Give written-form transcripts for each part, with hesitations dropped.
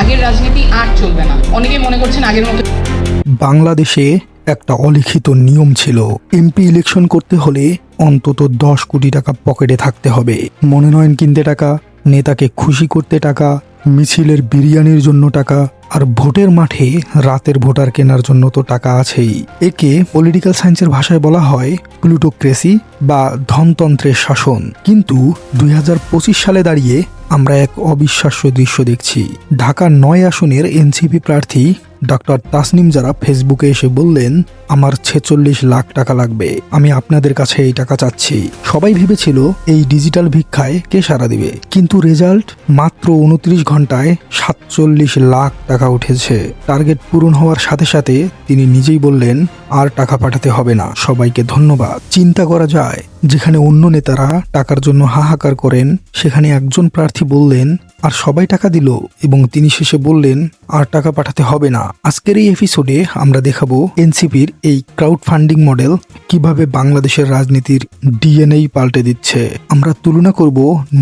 আগের রাজনীতি আর চলবে না। অনেকে মনে করছেন আগের মতো। বাংলাদেশে একটা অলিখিত নিয়ম ছিল, এমপি ইলেকশন করতে হলে অন্তত 10 কোটি টাকা পকেটে থাকতে হবে। মনোনয়ন কিনতে টাকা, নেতাকে খুশি করতে টাকা, মিছিলের বিরিয়ানির জন্য টাকা, আর ভোটের মাঠে রাতের ভোটার কেনার জন্য তো টাকা আছেই। একে পলিটিক্যাল সায়েন্সের ভাষায় বলা হয় প্লুটোক্রেসি বা ধনতন্ত্রের শাসন। কিন্তু 2025 সালে দাঁড়িয়ে আমরা এক অবিশ্বাস্য দৃশ্য দেখছি। ঢাকা 9 আসনের এনসিপি প্রার্থী ডক্টর তাসনিম জারা ফেসবুকে এসে বললেন, আমার 46 লাখ টাকা লাগবে, আমি আপনাদের কাছে এই টাকা চাচ্ছি। সবাই ভেবেছিল এই ডিজিটাল ভিক্ষায় কে সাড়া দিবে, কিন্তু রেজাল্ট মাত্র 29 ঘন্টায় 47 লাখ টাকা উঠেছে। টার্গেট পূরণ হওয়ার সাথে সাথে তিনি নিজেই বললেন, আর টাকা পাঠাতে হবে না, সবাইকে ধন্যবাদ। চিন্তা করা যায়, যেখানে অন্য নেতারা টাকার জন্য হাহাকার করেন, সেখানে একজন প্রার্থী বললেন আর সবাই টাকা দিল, এবং তিনি শেষে বললেন আর টাকা পাঠাতে হবে না। আজকের এই এপিসোডে আমরা দেখাবো এনসিপির এই ক্রাউড ফান্ডিং মডেল কিভাবে বাংলাদেশের রাজনীতির ডিএনএ পাল্টে দিচ্ছে। আমরা তুলনা করব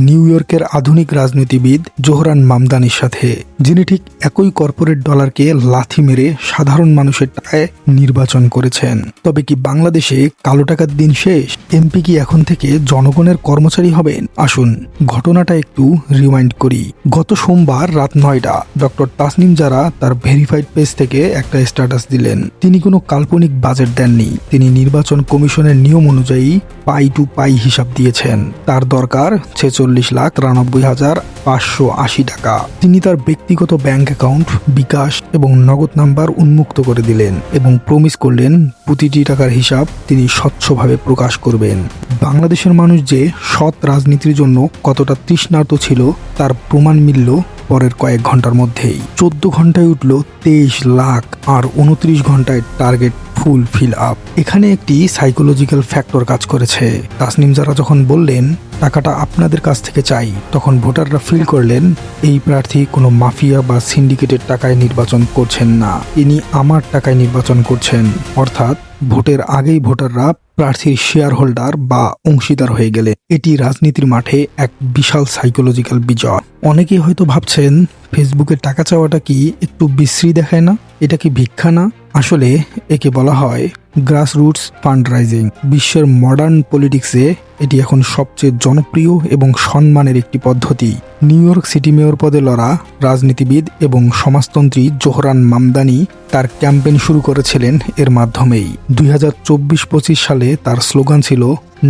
নিউ ইয়র্কের আধুনিক রাজনীতিবিদ জোহরান মামদানির সাথে, যিনি ঠিক একই কর্পোরেট ডলারকে লাথি মেরে সাধারণ মানুষের টাকায় নির্বাচন করেছেন। তবে কি বাংলাদেশে কালো টাকার দিন শেষ? এমপি কি এখন থেকে জনগণের কর্মচারী হবেন? আসুন ঘটনাটা একটু রিমাইন্ড করি। গত সোমবার রাত 9টা ডক্টর তাসনিম জারা তার ভেরিফাইড পেজ থেকে একটা স্ট্যাটাস দিলেন। তিনি কোনো কাল্পনিক বাজেট দেননি, তিনি নির্বাচন কমিশনের নিয়ম অনুযায়ী পাই টু পাই হিসাব দিয়েছেন। তার দরকার 46,93,580 টাকা। তিনি তার ব্যক্তিগত ব্যাংক অ্যাকাউন্ট, বিকাশ এবং নগদ নাম্বার উন্মুক্ত করে দিলেন এবং প্রমিস করলেন প্রতিটি টাকার হিসাব তিনি স্বচ্ছভাবে প্রকাশ করবেন। বাংলাদেশের মানুষ যে সৎ রাজনীতির জন্য কতটা তৃষ্ণার্ত ছিল তার প্রমাণ মিলল পরের কয়েক ঘন্টার মধ্যেই। 14 ঘন্টায় উঠল 23 লাখ, আর 29 ঘন্টায় টার্গেট ফুল ফিল আপ। এখানে একটি সাইকোলজিক্যাল ফ্যাক্টর কাজ করেছে। তাসনিম জারা যখন বললেন টাকাটা আপনাদের কাছ থেকে চাই, তখন ভোটাররা ফিল করলেন এই প্রার্থী কোনো মাফিয়া বা সিন্ডিকেটের টাকায় নির্বাচন করছেন না, ইনি আমার টাকায় নির্বাচন করছেন। অর্থাৎ ভোটের আগেই ভোটাররা প্রার্থীর শেয়ার হোল্ডার বা অংশীদার হয়ে গেলে এটি রাজনীতির মাঠে এক বিশাল সাইকোলজিক্যাল বিজয়। অনেকেই হয়তো ভাবছেন ফেসবুকে টাকা চাওয়াটা কি একটু বিশ্রী দেখায় না? এটা কি ভিক্ষা না? আসলে একে বলা হয় গ্রাসরুটস ফান্ড রাইজিং। বিশ্বের মডার্ন পলিটিক্সে এটি এখন সবচেয়ে জনপ্রিয় এবং সম্মানের একটি পদ্ধতি। নিউ ইয়র্ক সিটি মেয়র পদে লড়া রাজনীতিবিদ এবং সমাজতন্ত্রী জোহরান মামদানি তার ক্যাম্পেইন শুরু করেছিলেন এর মাধ্যমেই। 2024-25 সালে তার স্লোগান ছিল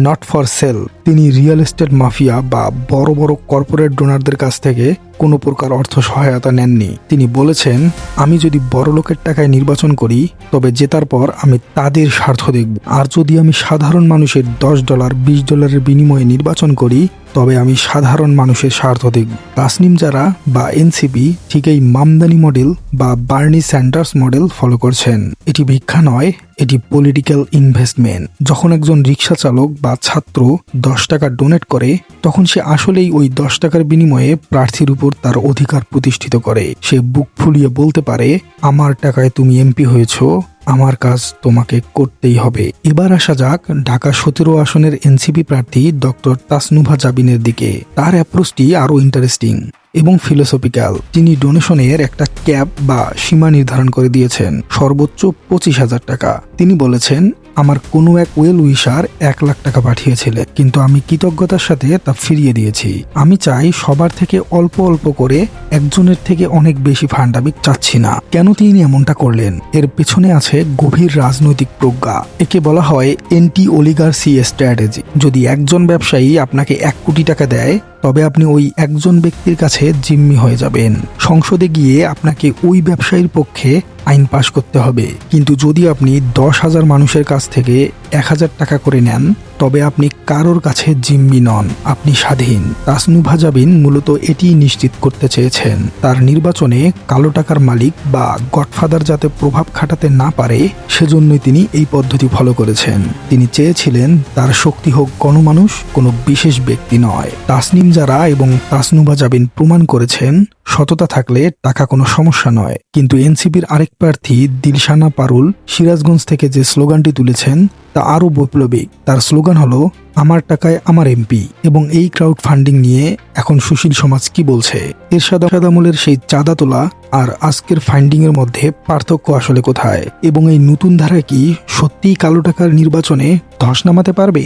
নট ফর সেল। তিনি রিয়েল এস্টেট মাফিয়া বা বড় বড় কর্পোরেট ডোনারদের কাছ থেকে কোনো প্রকার অর্থ সহায়তা নেননি। তিনি বলেছেন, আমি যদি বড় লোকের টাকায় নির্বাচন করি তবে জেতার পর আমি তাদের স্বার্থ দেখব, আর যদি আমি সাধারণ মানুষের $10, $20 বিনিময়ে নির্বাচন করি তবে আমি সাধারণ মানুষের স্বার্থ দেখব। তাসনিম জারা বা এনসিপি ঠিক এই মামদানি মডেল বা বার্নি স্যান্ডার্স মডেল ফলো করছেন। এটি ভিক্ষা নয়, এটি পলিটিক্যাল ইনভেস্টমেন্ট। যখন একজন রিক্সা চালক বা ছাত্র 10 টাকা ডোনেট করে, তখন সে আসলেই ওই 10 টাকার বিনিময়ে প্রার্থীর উপর তার অধিকার প্রতিষ্ঠিত করে। সে বুক ফুলিয়ে বলতে পারে, আমার টাকায় তুমি এমপি হয়েছো, আমার কাজ তোমাকে করতেই হবে। এবার আসা যাক ঢাকা 17 আসনের এনসিপি প্রার্থী ডক্টর তাসনুভা জাবিনের দিকে। তার অ্যাপ্রোচটি আরও ইন্টারেস্টিং এবং ফিলোসফিক্যাল। তিনি ডোনেশনের একটা ক্যাপ বা সীমা নির্ধারণ করে দিয়েছেন, সর্বোচ্চ 25,000 টাকা। তিনি বলেছেন, আমার কোনো এক ওয়েল উইশার 1 লাখ টাকা পাঠিয়েছিলেন, কিন্তু আমি কৃতজ্ঞতার সাথে তা ফিরিয়ে দিয়েছি। আমি চাই সবার থেকে অল্প অল্প করে, একজনের থেকে অনেক বেশি ফান্ড আমি চাচ্ছি না। কেন তিনি এমনটা করলেন? এর পেছনে আছে গভীর রাজনৈতিক প্রজ্ঞা। একে বলা হয় এন্টি অলিগার্সি স্ট্র্যাটেজি। যদি একজন ব্যবসায়ী আপনাকে 1 কোটি টাকা দেয়, তবে আপনি ওই একজন ব্যক্তির কাছে জিম্মি হয়ে যাবেন। সংসদে গিয়ে আপনাকে ওই ব্যবসায়ীর পক্ষে আইন পাশ করতে হবে। কিন্তু যদি আপনি 10,000 মানুষের কাছ থেকে 1,000 টাকা করে নেন, তবে আপনি কারোর কাছে জিম্মি নন, আপনি স্বাধীন। তাসনুভা জাবিন মূলত এটি নিশ্চিত করতে চেয়েছেন। তার নির্বাচনে কালো টাকার মালিক বা গডফাদার যাতে প্রভাব খাটাতে না পারে, সেজন্যই তিনি এই পদ্ধতি ফলো করেছেন। তিনি চেয়েছিলেন তার শক্তি হোক গণমানুষ, কোনো বিশেষ ব্যক্তি নয়। তাসনিম জারা এবং তাসনুভা জাবিন প্রমাণ করেছেন সততা থাকলে টাকা কোনো সমস্যা নয়। কিন্তু এনসিপির আরেক প্রার্থী দিলশানা পারুল সিরাজগঞ্জ থেকে যে স্লোগানটি তুলেছেন তা আরও বৈপ্লবিক। তার স্লোগান হলো, আমার টাকায় আমার এমপি এবং এই ক্রাউড ফান্ডিং নিয়ে এখন সুশীল সমাজ কি বলছে? এরশাদ আমলের সেই চাঁদা তোলা আর আজকের ফান্ডিং এর মধ্যে পার্থক্য আসলে কোথায়? এবং এই নতুন ধারা কি সত্যিই কালো টাকার নির্বাচনে ধস নামাতে পারবে?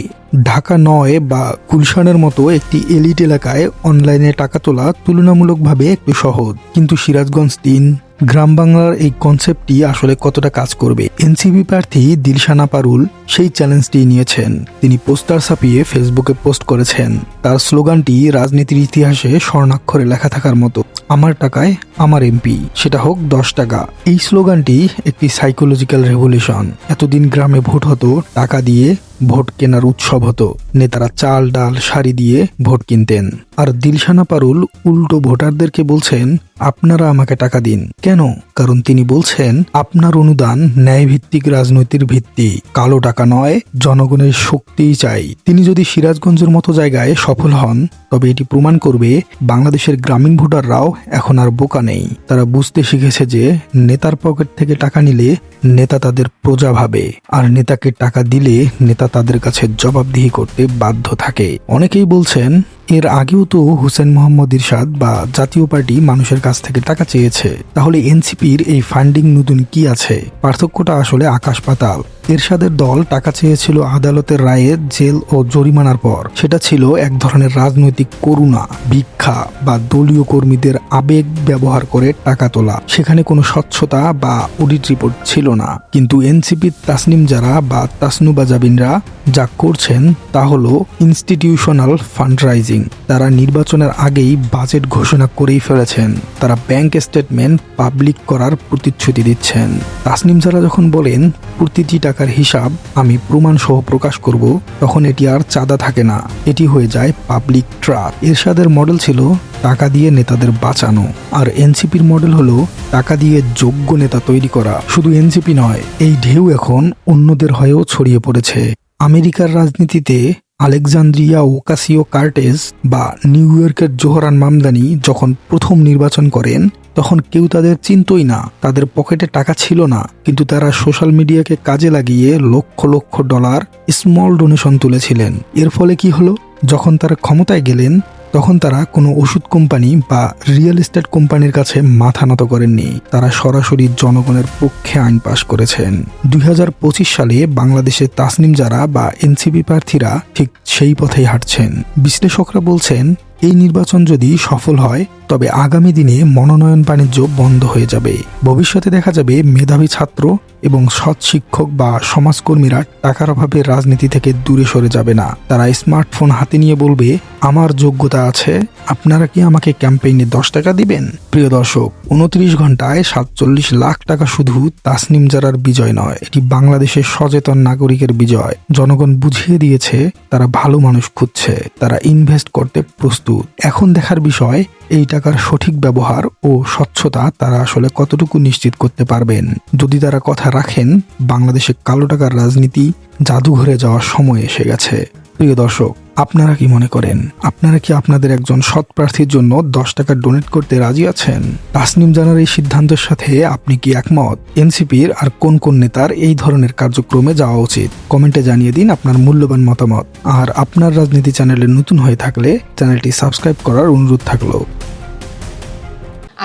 ঢাকা ৯ বা গুলশানের মতো একটি এলিট এলাকায় অনলাইনে টাকা তোলা তুলনামূলকভাবে একটু সহজ, কিন্তু সিরাজগঞ্জ ৩ গ্রাম বাংলার এই কনসেপ্টটি আসলে কতটা কাজ করবে? এনসিপি প্রার্থী দিলশানা পারুল সেই চ্যালেঞ্জটি নিয়েছেন। তিনি পোস্টার ছাপিয়ে ফেসবুকে পোস্ট করেছেন। তার স্লোগানটি রাজনীতির ইতিহাসে স্বর্ণাক্ষরে লেখা থাকার মতো, আমার টাকায় আমার এমপি, সেটা হোক ১০ টাকা। এই স্লোগানটি একটি সাইকোলজিক্যাল রেভলিউশন। এতদিন গ্রামে ভোট হতো টাকা দিয়ে, ভোট কেনার উৎসব হতো, নেতারা চাল ডাল শাড়ি দিয়ে ভোট কিনতেন। আর দিলশানা পারুল উল্টো ভোটারদেরকে বলছেন, আপনারা আমাকে টাকা দিন। কেন? কারণ তিনি বলছেন, আপনার অনুদান ন্যায়ভিত্তিক রাজনৈতিক ভিত্তি, কালো টাকা নয়, জনগণের শক্তিই চাই। তিনি যদি সিরাজগঞ্জের মতো জায়গায় সফল হন, তবে এটি প্রমাণ করবে বাংলাদেশের গ্রামীণ ভোটাররাও এখন আর বোকা নেই। তারা বুঝতে শিখেছে যে নেতার পকেট থেকে টাকা নিলে নেতা তাদের প্রজা ভাবে, আর নেতাকে টাকা দিলে নেতা তাদের কাছে জবাবদিহি করতে বাধ্য থাকে। অনেকেই বলছেন, এর আগেও তো হুসেন মোহাম্মদ ইরশাদ বা জাতীয় পার্টি মানুষের কাছ থেকে টাকা চেয়েছে, তাহলে এনসিপির এই ফান্ডিং নতুন কি আছে? পার্থক্যটা আসলে আকাশ পাতাল। এরশাদের দল টাকা চেয়েছিল আদালতের রায়ে, জেল ও জরিমানার পর। সেটা ছিল এক ধরনের রাজনৈতিক করুণা, ভিক্ষা বা দলীয় কর্মীদের আবেগ ব্যবহার করে টাকা তোলা। সেখানে কোনো স্বচ্ছতা বা অডিট রিপোর্ট ছিল না। কিন্তু এনসিপির তাসনিম যারা বা তাসনুবা জাবিনরা যা করছেন তা হলো ইনস্টিটিউশনাল ফান্ডরাইজিং। তারা নির্বাচনের আগেই বাজেট ঘোষণা করেই ফেলেছেন। তারা ব্যাংক স্টেটমেন্ট পাবলিক করার প্রতিশ্রুতি দিচ্ছেন। তাসনিম যারা যখন বলেন প্রতিটি টাকার হিসাব আমি প্রমাণ সহ প্রকাশ করব, তখন এটি আর চাঁদা থাকে না, এটি হয়ে যায় পাবলিক ট্রাস্ট। এরশাদের মডেল ছিল টাকা দিয়ে নেতাদের বাঁচানো, আর এনসিপির মডেল হলো টাকা দিয়ে যোগ্য নেতা তৈরি করা। শুধু এনসিপি নয়, এই ঢেউ এখন অন্যদের হয়েও ছড়িয়ে পড়েছে। আমেরিকার রাজনীতিতে আলেকজান্দ্রিয়া ওকাসিও কার্টেজ বা নিউ ইয়র্কের জোহরান মামদানি যখন প্রথম নির্বাচন করেন, তখন কেউ তাদের চিনতই না, তাদের পকেটে টাকা ছিল না, কিন্তু তারা সোশ্যাল মিডিয়াকে কাজে লাগিয়ে lakh lakh dollar small donation তুলেছিলেন। এর ফলে কি হলো? যখন তারা ক্ষমতায় গেলেন, তখন তারা কোনো ওষুধ কোম্পানি বা রিয়েল এস্টেট কোম্পানির কাছে মাথা নত করেননি। তারা সরাসরি জনগণের পক্ষে আইন পাশ করেছেন। ২০২৫ সালে বাংলাদেশে তাসনিম যারা বা এনসিপি প্রার্থীরা ঠিক সেই পথেই হাঁটছেন। বিশ্লেষকরা বলছেন, এই নির্বাচন যদি সফল হয়, তবে আগামী দিনে মনোনয়ন বাণিজ্য বন্ধ হয়ে যাবে। ভবিষ্যতে দেখা যাবে মেধাবী ছাত্র এবং সৎ শিক্ষক বা সমাজকর্মীরা টাকার অভাবে রাজনীতি থেকে দূরে সরে যাবে না। তারা স্মার্টফোন হাতে নিয়ে বলবে, আমার যোগ্যতা আছে, আপনারা কি আমাকে ক্যাম্পেইনে ১০ টাকা দিবেন? প্রিয় দর্শক, ২৯ ঘন্টায় ৪৭ লাখ টাকা শুধু তাসনিম জারার বিজয় নয়, এটি বাংলাদেশের সচেতন নাগরিকের বিজয়। জনগণ বুঝিয়ে দিয়েছে তারা ভালো মানুষ খুঁজছে, তারা ইনভেস্ট করতে প্রস্তুত। এখন দেখার বিষয়, এই টাকার সঠিক ব্যবহার ও স্বচ্ছতা তারা আসলে কতটুকু নিশ্চিত করতে পারবেন। যদি তারা কথা রাখেন, বাংলাদেশে কালো টাকার রাজনীতি জাদুঘরে যাওয়ার সময় এসে গেছে। প্রিয় দর্শক, আপনারা কি মনে করেন? আপনারা কি আপনাদের একজন সৎ প্রার্থীর জন্য ১০ টাকা ডোনেট করতে রাজি আছেন? তাসনিম জানার এই সিদ্ধান্তের সাথে আপনি কি একমত? এনসিপির আর কোন কোন নেতার এই ধরনের কার্যক্রমে যাওয়া উচিত? কমেন্টে জানিয়ে দিন আপনার মূল্যবান মতামত। আর আপনার রাজনীতি চ্যানেলে নতুন হয়ে থাকলে চ্যানেলটি সাবস্ক্রাইব করার অনুরোধ থাকলো।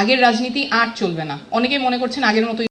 আগের রাজনীতি আর চলবে না। অনেকে মনে করছেন আগের মতো